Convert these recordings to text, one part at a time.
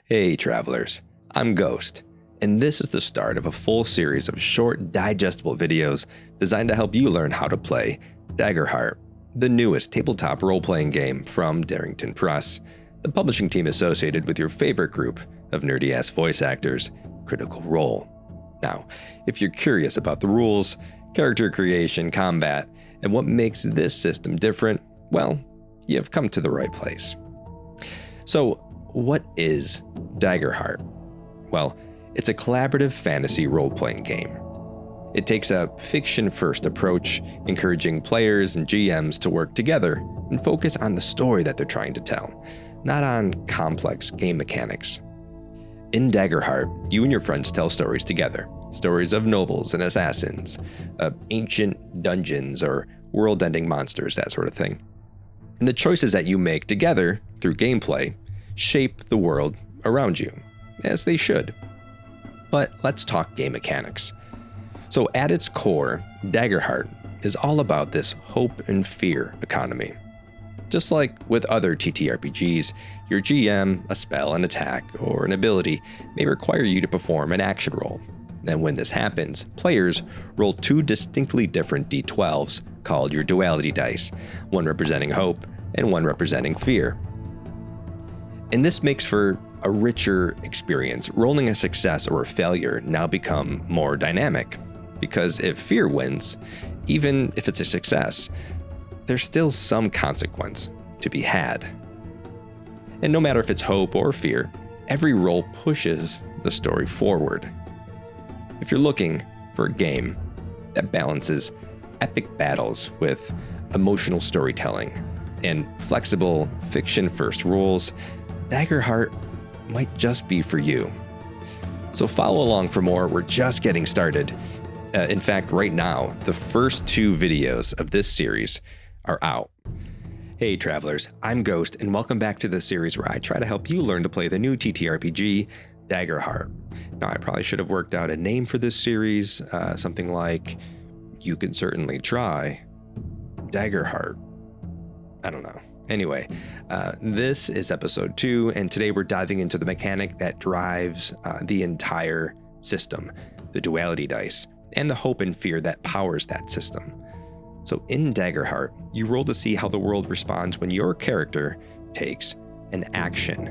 Hey travelers, I'm Ghost, and this is the start of a full series of short, digestible videos designed to help you learn how to play Daggerheart, the newest tabletop role-playing game from Darrington Press, the publishing team associated with your favorite group of nerdy-ass voice actors, Critical Role. Now, if you're curious about the rules, character creation, combat, and what makes this system different, well, you've come to the right place. So, what is Daggerheart? Well, it's a collaborative fantasy role-playing game. It takes a fiction-first approach, encouraging players and GMs to work together and focus on the story that they're trying to tell, not on complex game mechanics. In Daggerheart, you and your friends tell stories together. Stories of nobles and assassins, ancient dungeons or world-ending monsters, that sort of thing. And the choices that you make together through gameplay shape the world around you, as they should. But let's talk game mechanics. So at its core, Daggerheart is all about this hope and fear economy. Just like with other TTRPGs, your GM, a spell, an attack, or an ability may require you to perform an action roll. And when this happens, players roll two distinctly different d12s called your Duality dice, one representing hope and one representing fear. And this makes for a richer experience. Rolling a success or a failure now become more dynamic, because if fear wins, even if it's a success, there's still some consequence to be had. And no matter if it's hope or fear, every roll pushes the story forward. If you're looking for a game that balances epic battles with emotional storytelling and flexible fiction-first rules, Daggerheart might just be for you. So follow along for more. We're just getting started. In fact, right now, the first two videos of this series are out. Hey travelers, I'm Ghost, and welcome back to the series where I try to help you learn to play the new TTRPG, Daggerheart. Now, I probably should have worked out a name for this series, something like, You Can Certainly Try, Daggerheart. I don't know. Anyway, this is episode 2, and today we're diving into the mechanic that drives the entire system, the Duality dice, and the hope and fear that powers that system. So in Daggerheart, you roll to see how the world responds when your character takes an action.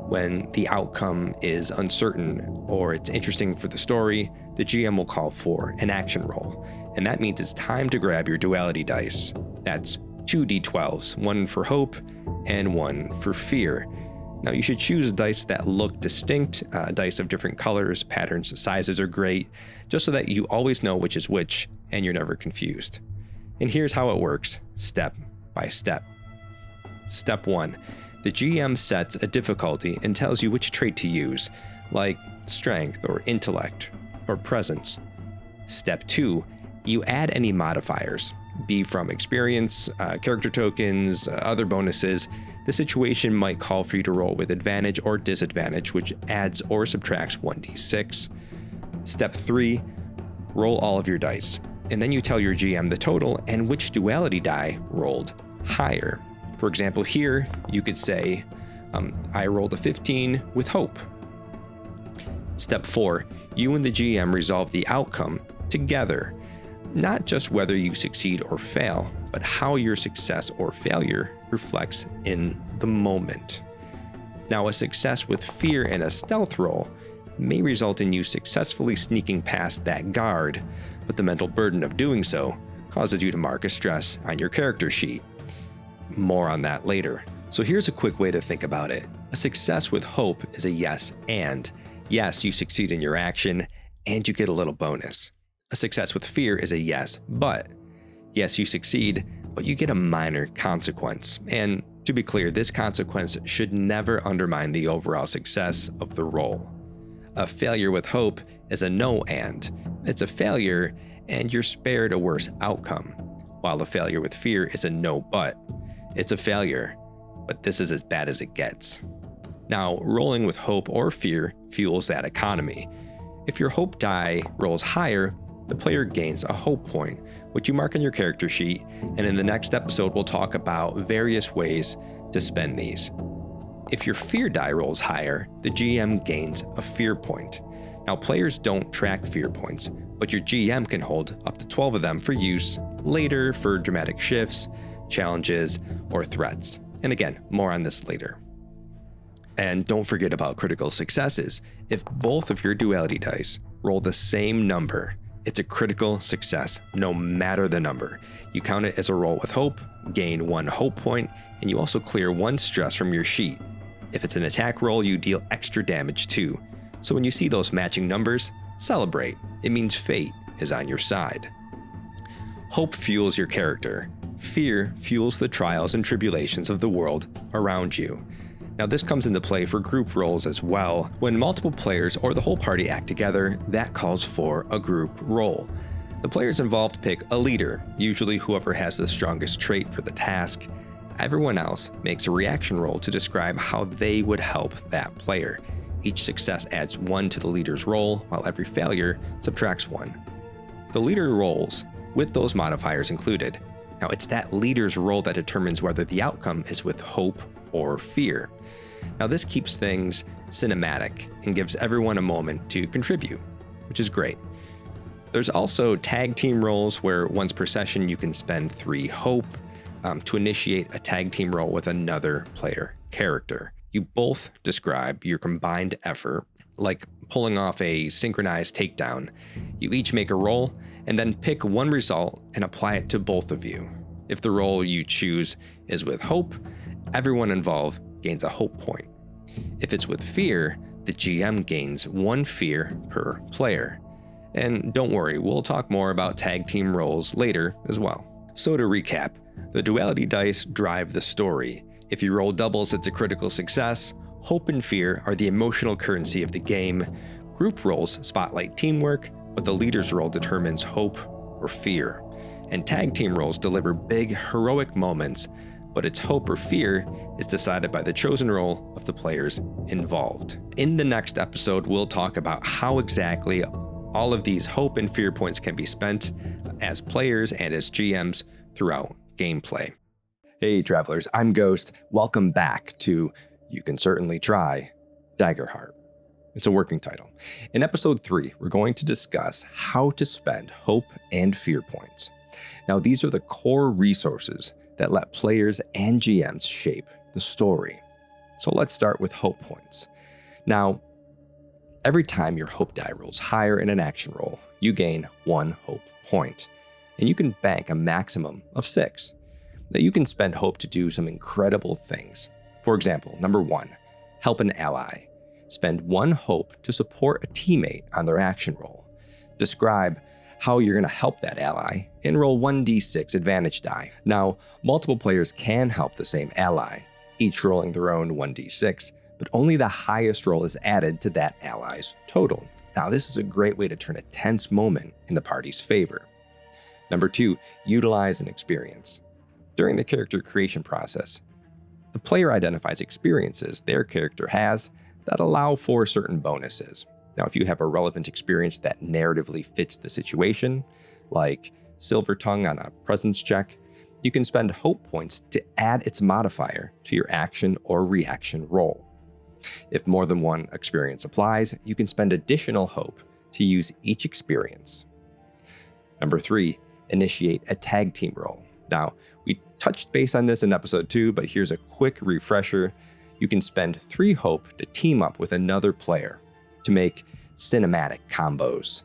When the outcome is uncertain or it's interesting for the story, the GM will call for an action roll. And that means it's time to grab your Duality dice. That's two d12s, one for hope and one for fear. Now you should choose dice that look distinct, dice of different colors, patterns, sizes are great, just so that you always know which is which and you're never confused. And here's how it works, step by step. Step 1, the GM sets a difficulty and tells you which trait to use, like strength or intellect or presence. Step 2, you add any modifiers, be from experience, character tokens, other bonuses. The situation might call for you to roll with advantage or disadvantage, which adds or subtracts 1d6. Step 3, roll all of your dice, and then you tell your GM the total and which Duality die rolled higher. For example, here you could say, I rolled a 15 with hope. Step 4, you and the GM resolve the outcome together. Not just whether you succeed or fail, but how your success or failure reflects in the moment. Now, a success with fear and a stealth roll may result in you successfully sneaking past that guard, but the mental burden of doing so causes you to mark a stress on your character sheet. More on that later. So here's a quick way to think about it. A success with hope is a yes, and yes, you succeed in your action, and you get a little bonus. A success with fear is a yes, but yes, you succeed, but you get a minor consequence. And to be clear, this consequence should never undermine the overall success of the roll. A failure with hope is a no and. It's a failure and you're spared a worse outcome, while a failure with fear is a no but. It's a failure, but this is as bad as it gets. Now, rolling with hope or fear fuels that economy. If your hope die rolls higher, the player gains a hope point, which you mark on your character sheet, and in the next episode we'll talk about various ways to spend these. If your fear die rolls higher, the GM gains a fear point. Now, players don't track fear points, but your GM can hold up to 12 of them for use later for dramatic shifts, challenges, or threats. And again, more on this later. And don't forget about critical successes. If both of your duality dice roll the same number, it's a critical success, no matter the number. You count it as a roll with hope, gain 1 hope point, and you also clear 1 stress from your sheet. If it's an attack roll, you deal extra damage too. So when you see those matching numbers, celebrate. It means fate is on your side. Hope fuels your character. Fear fuels the trials and tribulations of the world around you. Now, this comes into play for group roles as well. When multiple players or the whole party act together, that calls for a group role. The players involved pick a leader, usually whoever has the strongest trait for the task. Everyone else makes a reaction roll to describe how they would help that player. Each success adds 1 to the leader's roll, while every failure subtracts 1. The leader rolls with those modifiers included. Now, it's that leader's roll that determines whether the outcome is with hope or fear. Now, this keeps things cinematic and gives everyone a moment to contribute, which is great. There's also tag team roles where once per session you can spend 3 hope to initiate a tag team roll with another player character. You both describe your combined effort, like pulling off a synchronized takedown. You each make a roll and then pick 1 result and apply it to both of you. If the roll you choose is with hope, everyone involved gains a hope point. If it's with fear, the GM gains 1 fear per player. And don't worry, we'll talk more about tag team roles later as well. So to recap, the duality dice drive the story. If you roll doubles, it's a critical success. Hope and fear are the emotional currency of the game. Group roles spotlight teamwork, but the leader's role determines hope or fear. And tag team roles deliver big, heroic moments, but its hope or fear is decided by the chosen role of the players involved. In the next episode, we'll talk about how exactly all of these hope and fear points can be spent as players and as GMs throughout gameplay. Hey travelers, I'm Ghost. Welcome back to You Can Certainly Try Daggerheart. It's a working title. In episode 3, we're going to discuss how to spend hope and fear points. Now, these are the core resources that let players and GMs shape the story. So let's start with hope points. Now, every time your hope die rolls higher in an action roll, you gain 1 hope point, and you can bank a maximum of 6. Now, you can spend hope to do some incredible things. For example, number 1, help an ally. Spend 1 hope to support a teammate on their action roll. Describe how you're going to help that ally and roll 1d6 advantage die. Now, multiple players can help the same ally, each rolling their own 1d6, but only the highest roll is added to that ally's total. Now, this is a great way to turn a tense moment in the party's favor. Number 2, utilize an experience. During the character creation process, the player identifies experiences their character has that allow for certain bonuses. Now, if you have a relevant experience that narratively fits the situation, like Silver Tongue on a presence check, you can spend hope points to add its modifier to your action or reaction roll. If more than 1 experience applies, you can spend additional hope to use each experience. Number 3, initiate a tag team roll. Now, we touched base on this in episode 2, but here's a quick refresher. You can spend 3 hope to team up with another player to make cinematic combos.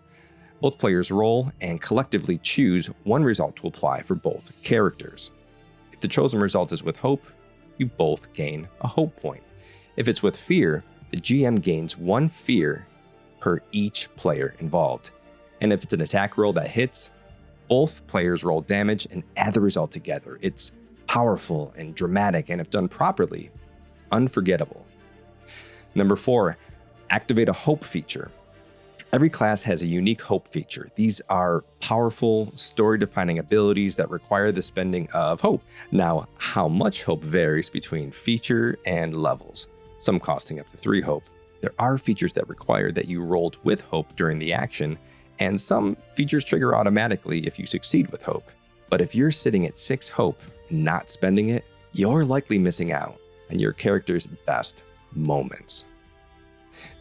Both players roll and collectively choose 1 result to apply for both characters. If the chosen result is with hope, you both gain a hope point. If it's with fear, the GM gains 1 fear per each player involved. And if it's an attack roll that hits, both players roll damage and add the result together. It's powerful and dramatic, and if done properly, unforgettable. Number 4, activate a hope feature. Every class has a unique hope feature. These are powerful, story-defining abilities that require the spending of hope. Now, how much hope varies between feature and levels, some costing up to 3 hope. There are features that require that you rolled with hope during the action, and some features trigger automatically if you succeed with hope. But if you're sitting at 6 hope and not spending it, you're likely missing out. on your character's best moments.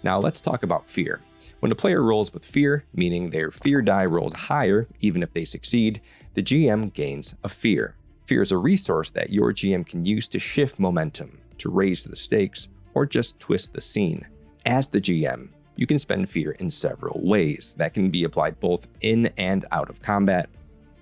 Now let's talk about fear. When a player rolls with fear, meaning their fear die rolled higher even if they succeed, the GM gains a fear. Fear is a resource that your GM can use to shift momentum, to raise the stakes, or just twist the scene. As the GM, you can spend fear in several ways that can be applied both in and out of combat.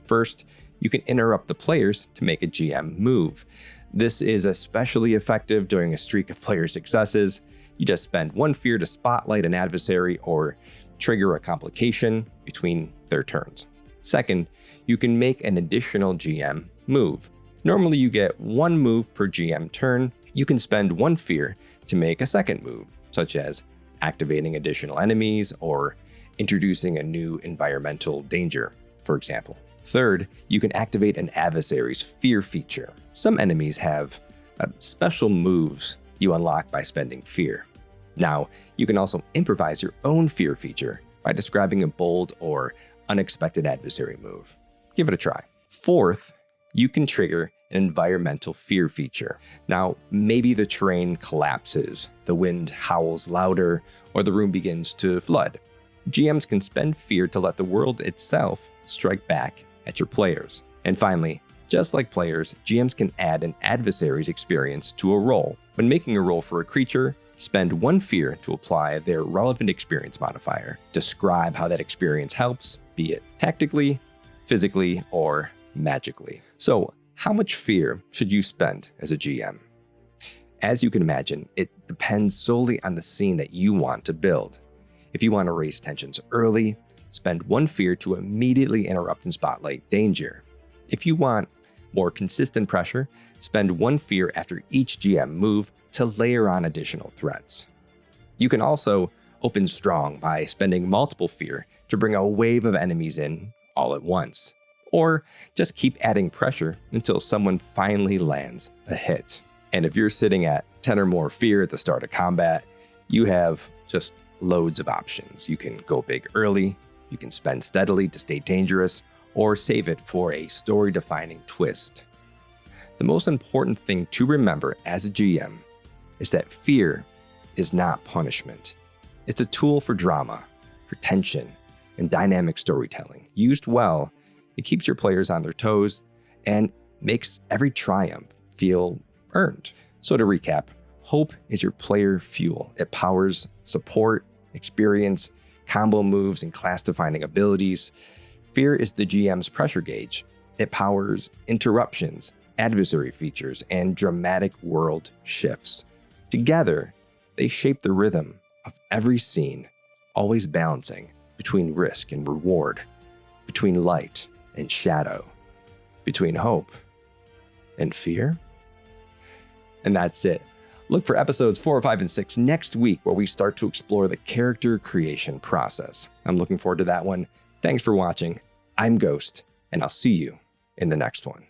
First, you can interrupt the players to make a GM move. This is especially effective during a streak of player successes. You just spend one fear to spotlight an adversary or trigger a complication between their turns. Second, you can make an additional GM move. Normally you get one move per GM turn. You can spend one fear to make a second move, such as activating additional enemies or introducing a new environmental danger, for example. Third, you can activate an adversary's fear feature. Some enemies have special moves you unlock by spending fear. Now, you can also improvise your own fear feature by describing a bold or unexpected adversary move. Give it a try. Fourth, you can trigger an environmental fear feature. Now, maybe the terrain collapses, the wind howls louder, or the room begins to flood. GMs can spend fear to let the world itself strike back at your players. And finally, just like players, GMs can add an adversary's experience to a roll. When making a roll for a creature, spend one fear to apply their relevant experience modifier. Describe how that experience helps, be it tactically, physically, or magically. So, how much fear should you spend as a GM? As you can imagine, it depends solely on the scene that you want to build. If you want to raise tensions early, spend one fear to immediately interrupt and spotlight danger. If you want more consistent pressure, spend one fear after each GM move to layer on additional threats. You can also open strong by spending multiple fear to bring a wave of enemies in all at once. Or just keep adding pressure until someone finally lands a hit. And if you're sitting at 10 or more fear at the start of combat, you have just loads of options. You can go big early, you can spend steadily to stay dangerous, or save it for a story-defining twist. The most important thing to remember as a GM is that fear is not punishment. It's a tool for drama, for tension, and dynamic storytelling. Used well, it keeps your players on their toes and makes every triumph feel earned. So to recap, hope is your player fuel. It powers support, experience, combo moves, and class-defining abilities. Fear is the GM's pressure gauge. It powers interruptions, adversary features, and dramatic world shifts. Together, they shape the rhythm of every scene, always balancing between risk and reward, between light and shadow, between hope and fear. And that's it. Look for episodes 4, 5, and 6 next week, where we start to explore the character creation process. I'm looking forward to that one. Thanks for watching. I'm Ghost, and I'll see you in the next one.